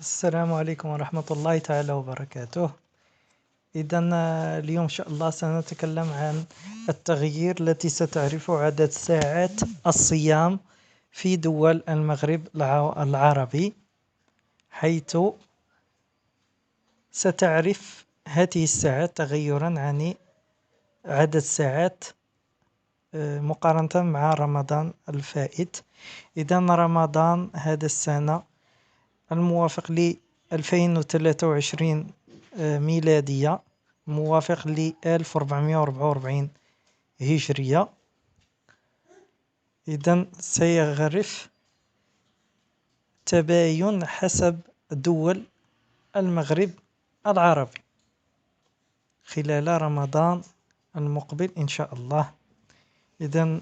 السلام عليكم ورحمة الله تعالى وبركاته. إذا اليوم إن شاء الله سنتكلم عن التغيير التي ستعرف عدد ساعات الصيام في دول المغرب العربي، حيث ستعرف هذه الساعات تغيرا عن عدد ساعات مقارنة مع رمضان الفائت. إذا رمضان هذا السنة الموافق ل 2023 ميلادية موافق ل 1444 هجرية. إذا سيعرف تباين حسب دول المغرب العربي خلال رمضان المقبل إن شاء الله. إذا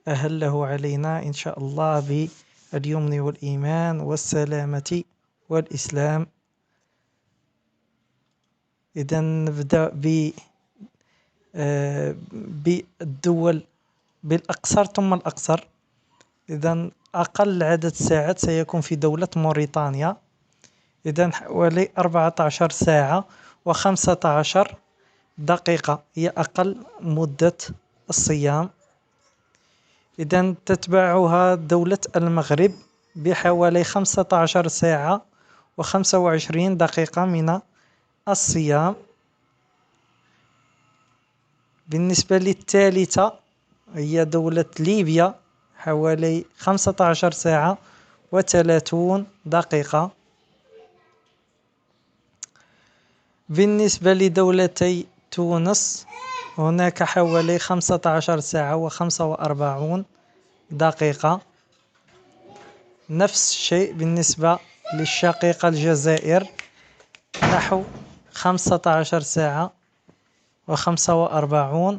أهله علينا إن شاء الله باليمن والإيمان والسلامة والإسلام. إذا نبدأ بالدول بالأقصر ثم الأقصر. إذا أقل عدد ساعات سيكون في دولة موريتانيا، إذا حوالي 14 ساعة و15 دقيقة هي أقل مدة الصيام. إذا تتبعها دولة المغرب بحوالي 15 ساعة و25 دقيقة من الصيام. بالنسبة للثالثة هي دولة ليبيا حوالي 15 ساعة و30 دقيقة. بالنسبة لدولتي تونس هناك حوالي 15 ساعة و45 دقيقة. نفس الشيء بالنسبة للشقيقة الجزائر نحو 15 ساعة و45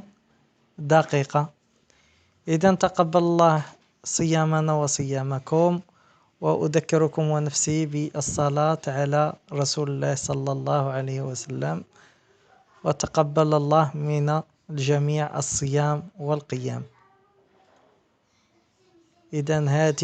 دقيقة. إذا تقبل الله صيامنا وصيامكم، وأذكركم ونفسي بالصلاة على رسول الله صلى الله عليه وسلم، وتقبل الله من الجميع الصيام والقيام. إذا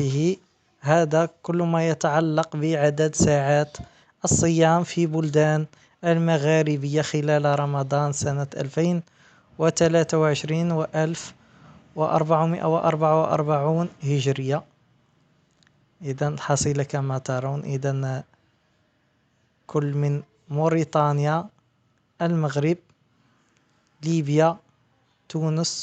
هذا كل ما يتعلق بعدد ساعات الصيام في بلدان المغاربية خلال رمضان سنة 2023 و 1444 هجرية. إذا حصل كما ترون. إذا كل من موريتانيا، المغرب، ليبيا، تونس